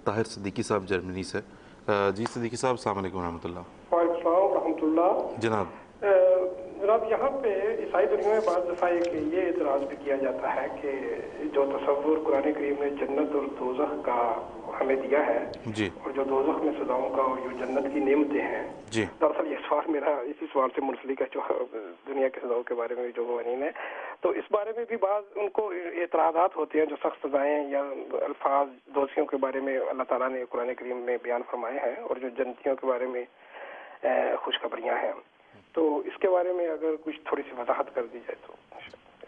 طاہر صدیقی صاحب جرمنی سے۔ جی صدیقی صاحب السلام علیکم ورحمۃ اللہ۔ وعلیکم السلام ورحمۃ اللہ۔ جناب جناب یہاں پہ عیسائی دنیا میں بعض دفعہ یہ اعتراض بھی کیا جاتا ہے کہ جو تصور قرآن کریم نے جنت اور دوزخ کا ہمیں دیا ہے، جی، اور جو دوزخ میں سزاؤں کا اور جو جنت کی نعمتیں ہیں، جی دراصل یہ سوال میرا اسی سوال سے منسلک ہے جو دنیا کے سزاؤں کے بارے میں جو قوانین ہے، تو اس بارے میں بھی بعض ان کو اعتراضات ہوتے ہیں جو سخت سزائیں یا الفاظ دوزخیوں کے بارے میں اللہ تعالیٰ نے قرآن کریم میں بیان فرمائے ہیں، اور جو جنتیوں کے بارے میں خوشخبریاں ہیں۔ تو اس کے بارے میں اگر کچھ تھوڑی سی وضاحت کر دی جائے تو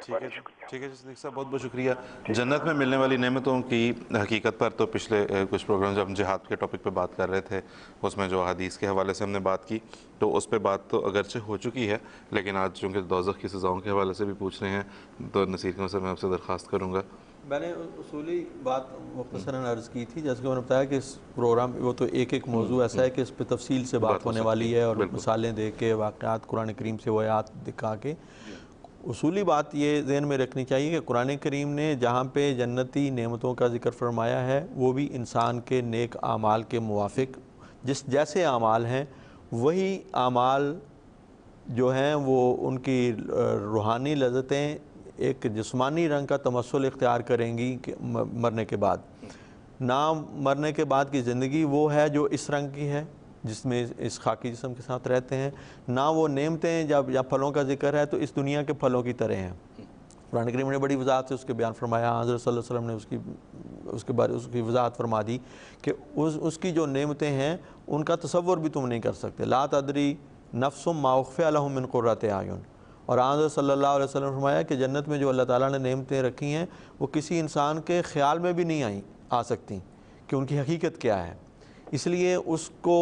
ٹھیک ہے جی، شکریہ۔ ٹھیک ہے جی صدیق صاحب، بہت بہت شکریہ۔ جنت میں ملنے والی نعمتوں کی حقیقت پر تو پچھلے کچھ پروگرام جب ہم جہاد کے ٹاپک پہ بات کر رہے تھے، اس میں جو حدیث کے حوالے سے ہم نے بات کی تو اس پہ بات تو اگرچہ ہو چکی ہے، لیکن آج چونکہ دوزخ کی سزاؤں کے حوالے سے بھی پوچھ رہے ہیں تو نصیر سے میں آپ سے درخواست کروں گا۔ میں نے اصولی بات مختصراً عرض کی تھی، جیسے کہ میں نے بتایا کہ اس پروگرام وہ تو ایک موضوع ایسا ہے کہ اس پہ تفصیل سے بات ہونے والی ہے، اور مثالیں دے کے واقعات قرآن کریم سے وہ آیات دکھا کے اصولی بات یہ ذہن میں رکھنی چاہیے کہ قرآن کریم نے جہاں پہ جنتی نعمتوں کا ذکر فرمایا ہے وہ بھی انسان کے نیک اعمال کے موافق جیسے اعمال ہیں، وہی اعمال جو ہیں وہ ان کی روحانی لذتیں ایک جسمانی رنگ کا تمثل اختیار کریں گی کہ مرنے کے بعد۔ نہ مرنے کے بعد کی زندگی وہ ہے جو اس رنگ کی ہے جس میں اس خاکی جسم کے ساتھ رہتے ہیں، نہ وہ نعمتیں جب یا پھلوں کا ذکر ہے تو اس دنیا کے پھلوں کی طرح ہیں۔ قرآن کریم نے بڑی وضاحت سے اس کے بیان فرمایا، حضرت صلی اللہ علیہ وسلم نے اس کے بارے اس کی وضاحت فرما دی کہ اس کی جو نعمتیں ہیں ان کا تصور بھی تم نہیں کر سکتے۔ لا تدری نفس ما اخفی لهم من قرۃ اعین۔ اور حضرت صلی اللہ علیہ وسلم نے فرمایا کہ جنت میں جو اللہ تعالیٰ نے نعمتیں رکھی ہیں وہ کسی انسان کے خیال میں بھی نہیں آ سکتی کہ ان کی حقیقت کیا ہے۔ اس لیے اس کو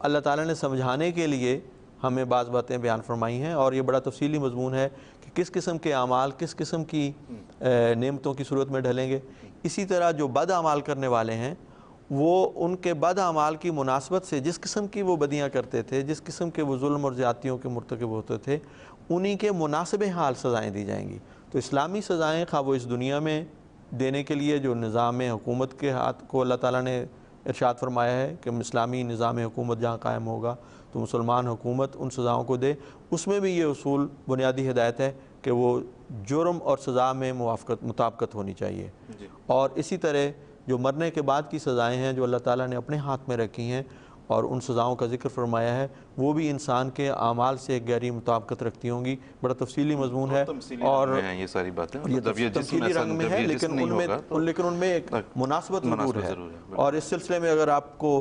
اللہ تعالیٰ نے سمجھانے کے لیے ہمیں بعض باتیں بیان فرمائی ہیں، اور یہ بڑا تفصیلی مضمون ہے کہ کس قسم کے اعمال کس قسم کی نعمتوں کی صورت میں ڈھلیں گے۔ اسی طرح جو بد اعمال کرنے والے ہیں وہ ان کے بد اعمال کی مناسبت سے جس قسم کی وہ بدیاں کرتے تھے، جس قسم کے وہ ظلم اور زیادتیوں کے مرتکب ہوتے تھے، انہی کے مناسب حال سزائیں دی جائیں گی۔ تو اسلامی سزائیں خواہ وہ اس دنیا میں دینے کے لیے جو نظام حکومت کے ہاتھ کو اللہ تعالیٰ نے ارشاد فرمایا ہے کہ اسلامی نظام حکومت جہاں قائم ہوگا تو مسلمان حکومت ان سزاؤں کو دے، اس میں بھی یہ اصول بنیادی ہدایت ہے کہ وہ جرم اور سزا میں مطابقت ہونی چاہیے۔ اور اسی طرح جو مرنے کے بعد کی سزائیں ہیں جو اللہ تعالیٰ نے اپنے ہاتھ میں رکھی ہیں اور ان سزاؤں کا ذکر فرمایا ہے، وہ بھی انسان کے اعمال سے ایک گہری مطابقت رکھتی ہوں گی۔ بڑا تفصیلی مضمون ہے اور یہ ساری باتیں تفصیلی رنگ میں ہے، لیکن ان میں ایک مناسبت ضرور ہے۔ اور اس سلسلے میں اگر آپ کو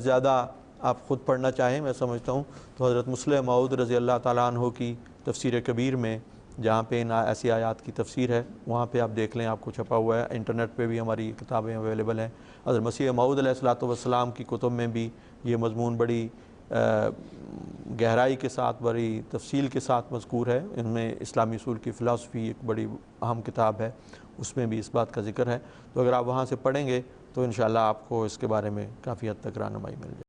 زیادہ آپ خود پڑھنا چاہیں، میں سمجھتا ہوں تو حضرت مسلم موعود رضی اللہ تعالیٰ عنہ کی تفسیر کبیر میں جہاں پہ ان ایسی آیات کی تفسیر ہے وہاں پہ آپ دیکھ لیں، آپ کو چھپا ہوا ہے، انٹرنیٹ پہ بھی ہماری کتابیں اویلیبل ہیں۔ حضرت مسیح موعود علیہ الصلوۃ والسلام کی کتب میں بھی یہ مضمون بڑی گہرائی کے ساتھ بڑی تفصیل کے ساتھ مذکور ہے۔ ان میں اسلامی اصول کی فلسفی ایک بڑی اہم کتاب ہے، اس میں بھی اس بات کا ذکر ہے۔ تو اگر آپ وہاں سے پڑھیں گے تو انشاءاللہ آپ کو اس کے بارے میں کافی حد تک رہنمائی مل جائے۔